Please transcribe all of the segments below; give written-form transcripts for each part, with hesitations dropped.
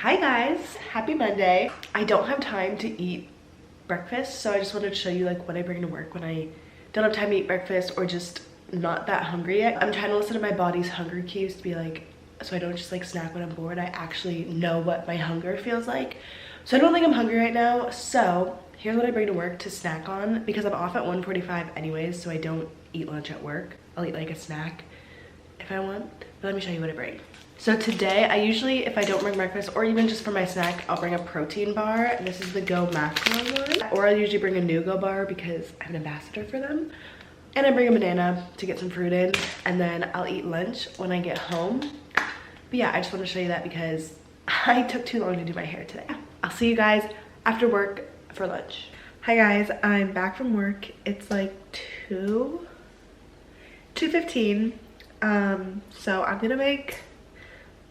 Hi guys, happy Monday. I don't have time to eat breakfast, so I just wanted to show you like what I bring to work when I don't have time to eat breakfast or just not that hungry yet. I'm trying to listen to my body's hunger cues to be like, so I don't just like snack when I'm bored. I actually know what my hunger feels like. So I don't think I'm hungry right now. So here's what I bring to work to snack on, because I'm off at 1:45 anyways, so I don't eat lunch at work. I'll eat like a snack if I want, but let me show you what I bring. So today, I usually, if I don't bring breakfast or even just for my snack, I'll bring a protein bar. This is the Go Macro one. Or I'll usually bring a Nugo bar because I'm an ambassador for them. And I bring a banana to get some fruit in. And then I'll eat lunch when I get home. But yeah, I just want to show you that because I took too long to do my hair today. I'll see you guys after work for lunch. Hi guys, I'm back from work. It's like 2:15. So I'm gonna make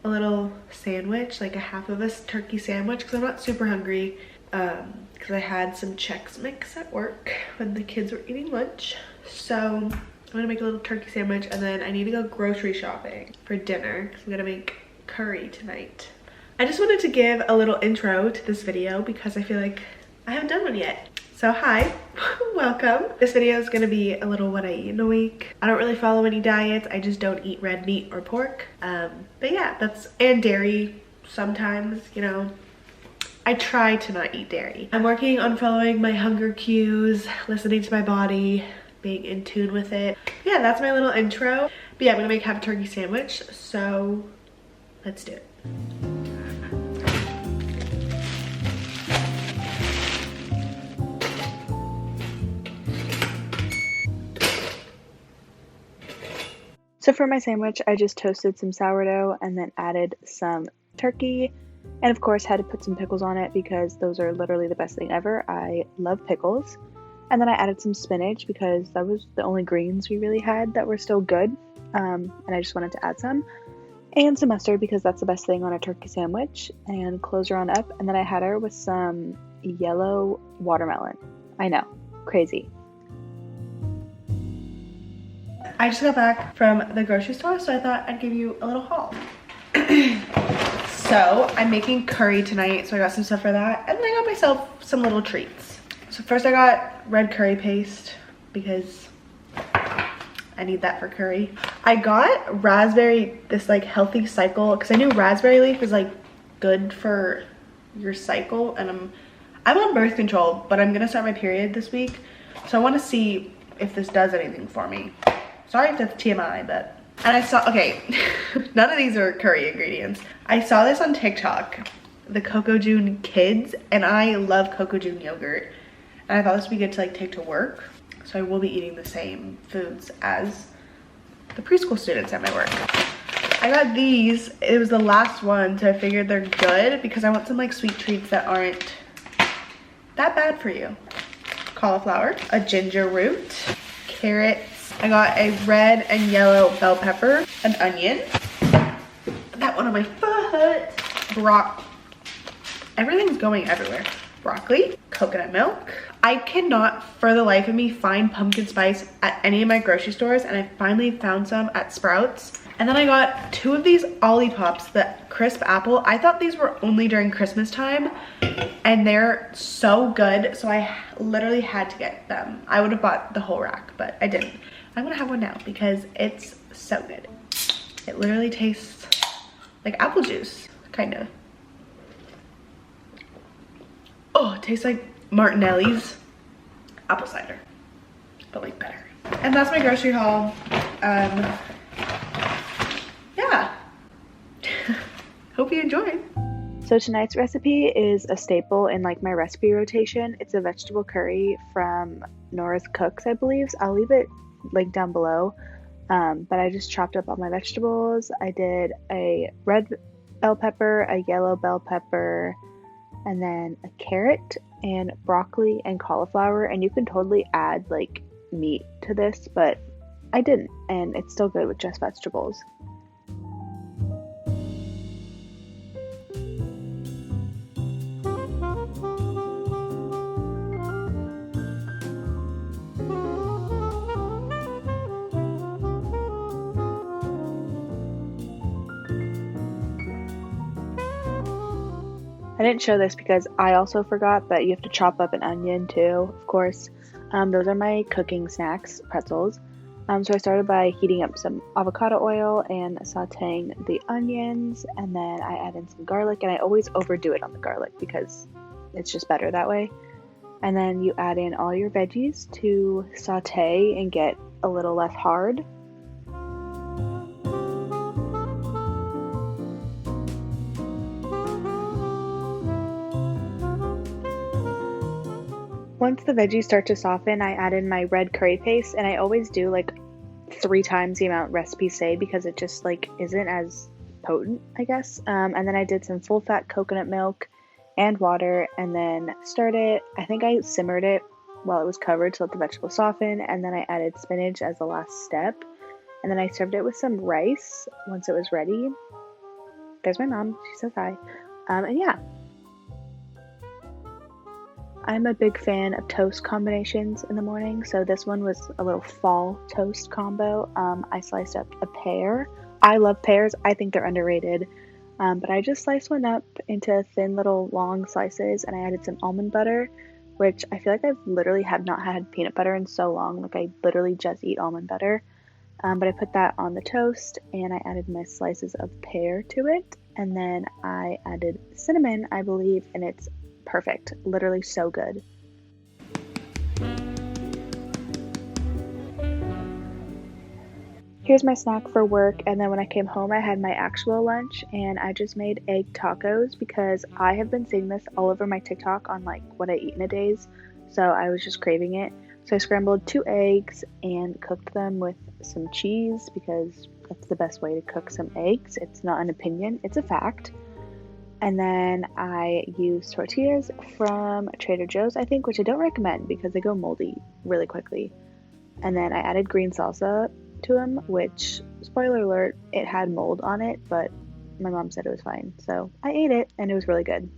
a little sandwich, like a half of a turkey sandwich, because I'm not super hungry, because I had some Chex Mix at work when the kids were eating lunch. So I'm gonna make a little turkey sandwich, and then I need to go grocery shopping for dinner because I'm gonna make curry tonight. I just wanted to give a little intro to this video because I feel like I haven't done one yet. So hi, welcome. This video is gonna be a little what I eat in a week. I don't really follow any diets. I just don't eat red meat or pork. But yeah, and dairy sometimes, you know. I try to not eat dairy. I'm working on following my hunger cues, listening to my body, being in tune with it. Yeah, that's my little intro. But yeah, I'm gonna make half a turkey sandwich, so let's do it. So for my sandwich, I just toasted some sourdough and then added some turkey, and of course had to put some pickles on it because those are literally the best thing ever. I love pickles. And then I added some spinach because that was the only greens we really had that were still good, and I just wanted to add some. And some mustard because that's the best thing on a turkey sandwich. And close her on up, and then I had her with some yellow watermelon. I know, crazy. I just got back from the grocery store, so I thought I'd give you a little haul. So I'm making curry tonight, so I got some stuff for that, and then I got myself some little treats. So first I got red curry paste because I need that for curry. I got raspberry, this like healthy cycle, because I knew raspberry leaf is like good for your cycle, and I'm on birth control, but I'm gonna start my period this week, so I want to see if this does anything for me. Sorry if that's TMI, but... And I saw... Okay, none of these are curry ingredients. I saw this on TikTok, the Coco June Kids, and I love Coco June yogurt. And I thought this would be good to like take to work. So I will be eating the same foods as the preschool students at my work. I got these. It was the last one, so I figured they're good because I want some like sweet treats that aren't that bad for you. Cauliflower, a ginger root, carrots. I got a red and yellow bell pepper, an onion, that one on my foot, everything's going everywhere. Broccoli, coconut milk. I cannot for the life of me find pumpkin spice at any of my grocery stores, and I finally found some at Sprouts. And then I got 2 of these Olipop, the crisp apple. I thought these were only during Christmas time, and they're so good, so I literally had to get them. I would have bought the whole rack, but I didn't. I'm gonna have one now because it's so good. It literally tastes like apple juice, kind of. Oh, it tastes like Martinelli's apple cider, but like better. And that's my grocery haul. Yeah. Hope you enjoy. So tonight's recipe is a staple in like my recipe rotation. It's a vegetable curry from Nora's Cooks, I believe. I'll leave it linked down below. But I just chopped up all my vegetables. I did a red bell pepper, a yellow bell pepper, and then a carrot and broccoli and cauliflower. And you can totally add like meat to this, but I didn't, and it's still good with just vegetables. I didn't show this because I also forgot, but you have to chop up an onion too, of course. Those are my cooking snacks, pretzels. So I started by heating up some avocado oil and sauteing the onions, and then I add in some garlic, and I always overdo it on the garlic because it's just better that way. And then you add in all your veggies to saute and get a little less hard. Once the veggies start to soften, I add in my red curry paste, and I always do like 3 times the amount recipes say because it just like isn't as potent, I guess. And then I did some full fat coconut milk and water, and then stirred it. I think I simmered it while it was covered to let the vegetables soften, and then I added spinach as the last step. And then I served it with some rice once it was ready. There's my mom. She says hi. And yeah, I'm a big fan of toast combinations in the morning, so this one was a little fall toast combo. I sliced up a pear. I love pears. I think they're underrated. But I just sliced one up into thin little long slices, and I added some almond butter, which I feel like I've literally have not had peanut butter in so long. Like I literally just eat almond butter. But I put that on the toast, and I added my slices of pear to it, and then I added cinnamon, I believe, and it's perfect. Literally so good. Here's my snack for work, and then when I came home I had my actual lunch, and I just made egg tacos because I have been seeing this all over my TikTok on like what I eat in a days, so I was just craving it. So I scrambled 2 eggs and cooked them with some cheese because that's the best way to cook some eggs. It's not an opinion, it's a fact. And then I used tortillas from Trader Joe's, I think, which I don't recommend because they go moldy really quickly. And then I added green salsa to them, which, spoiler alert, it had mold on it, but my mom said it was fine. So I ate it, and it was really good.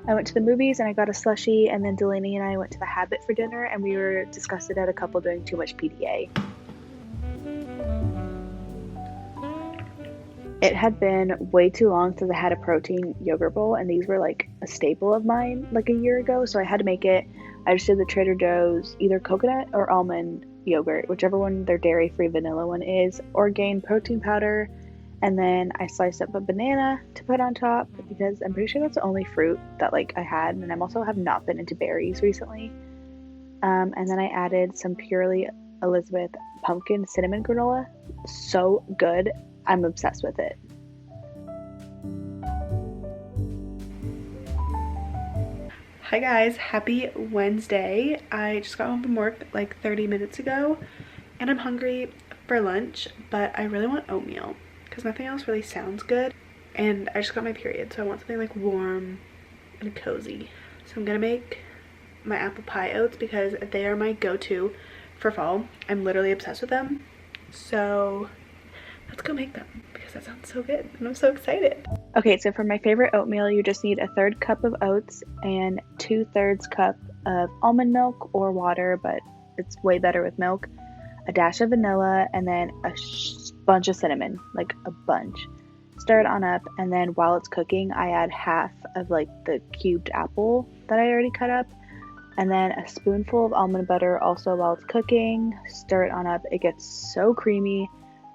I went to the movies and I got a slushie, and then Delaney and I went to the Habit for dinner, and we were disgusted at a couple doing too much PDA. It had been way too long since I had a protein yogurt bowl, and these were like a staple of mine like a year ago, so I had to make it. I just did the Trader Joe's either coconut or almond yogurt, whichever one their dairy-free vanilla one is, Orgain protein powder, and then I sliced up a banana to put on top because I'm pretty sure that's the only fruit that like I had, and I'm also have not been into berries recently. And then I added some Purely Elizabeth pumpkin cinnamon granola. So good. I'm obsessed with it. Hi guys, happy Wednesday. I just got home from work like 30 minutes ago and I'm hungry for lunch, but I really want oatmeal because nothing else really sounds good. And I just got my period, so I want something like warm and cozy. So I'm gonna make my apple pie oats because they are my go-to for fall. I'm literally obsessed with them. So let's go make them because that sounds so good and I'm so excited. Okay, so for my favorite oatmeal, you just need a 1/3 cup of oats and 2/3 cup of almond milk or water, but it's way better with milk, a dash of vanilla, and then a bunch of cinnamon, like a bunch. Stir it on up, and then while it's cooking, I add half of like the cubed apple that I already cut up, and then a spoonful of almond butter also while it's cooking. Stir it on up. It gets so creamy,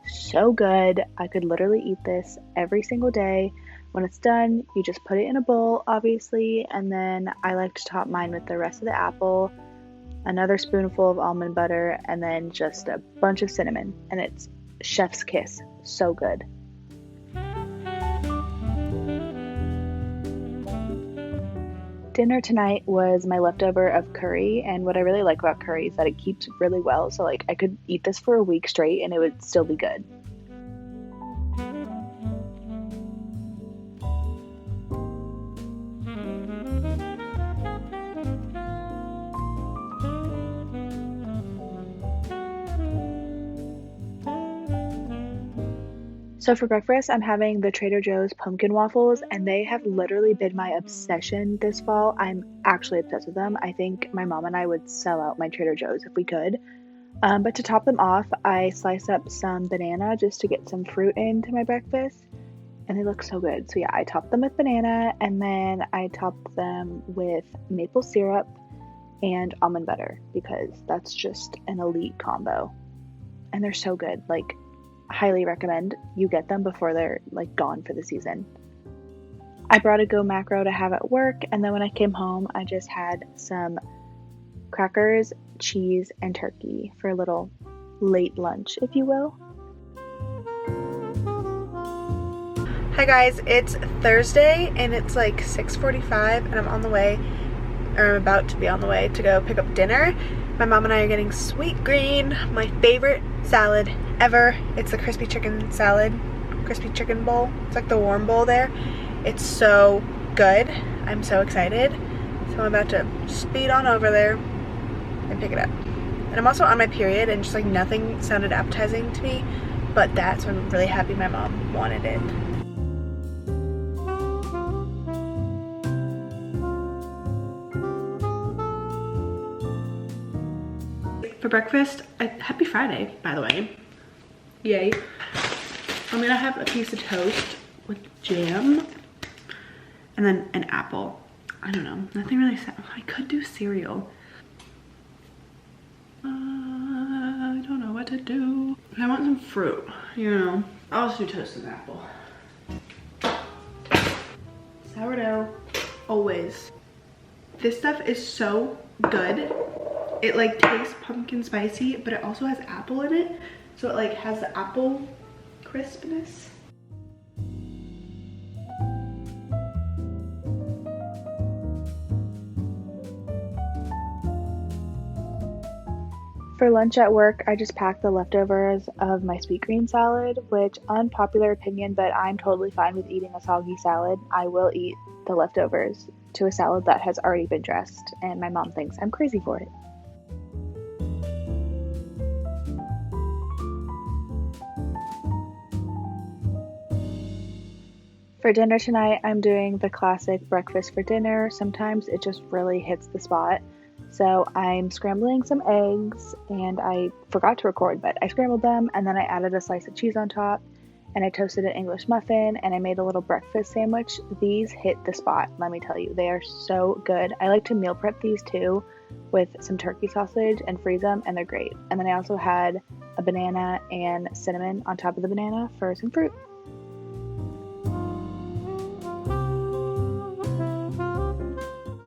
so good. I could literally eat this every single day. When it's done, you just put it in a bowl, obviously, and then I like to top mine with the rest of the apple, another spoonful of almond butter, and then just a bunch of cinnamon, and it's chef's kiss. So good. Dinner tonight was my leftover of curry, and what I really like about curry is that it keeps really well, so like I could eat this for a week straight and it would still be good. So for breakfast, I'm having the Trader Joe's pumpkin waffles, and they have literally been my obsession this fall. I'm actually obsessed with them. I think my mom and I would sell out my Trader Joe's if we could. But to top them off, I slice up some banana just to get some fruit into my breakfast, and they look so good. So yeah, I top them with banana, and then I top them with maple syrup and almond butter because that's just an elite combo. And they're so good. Like, highly recommend you get them before they're like gone for the season. I brought a Go macro to have at work, and then when I came home, I just had some crackers, cheese, and turkey for a little late lunch, if you will. Hi guys, it's Thursday and it's like 6:45 and I'm on the way, or I'm about to be on the way to go pick up dinner. My mom and I are getting sweet green, my favorite salad ever. It's the crispy chicken salad, crispy chicken bowl. It's like the warm bowl there. It's so good. I'm so excited. So I'm about to speed on over there and pick it up. And I'm also on my period and just like nothing sounded appetizing to me but that, so I'm really happy my mom wanted it. For breakfast, happy Friday, by the way. Yay. I'm gonna have a piece of toast with jam and then an apple. I don't know, nothing really set. I could do cereal. I don't know what to do. I want some fruit, you know. I'll just do toast and apple. Sourdough, always. This stuff is so good. It like tastes pumpkin spicy, but it also has apple in it. So it like has the apple crispness. For lunch at work, I just packed the leftovers of my sweet green salad, which, unpopular opinion, but I'm totally fine with eating a soggy salad. I will eat the leftovers to a salad that has already been dressed, and my mom thinks I'm crazy for it. For dinner tonight, I'm doing the classic breakfast for dinner. Sometimes it just really hits the spot. So I'm scrambling some eggs, and I forgot to record, but I scrambled them, and then I added a slice of cheese on top, and I toasted an English muffin, and I made a little breakfast sandwich. These hit the spot, let me tell you. They are so good. I like to meal prep these too with some turkey sausage and freeze them, and they're great. And then I also had a banana and cinnamon on top of the banana for some fruit.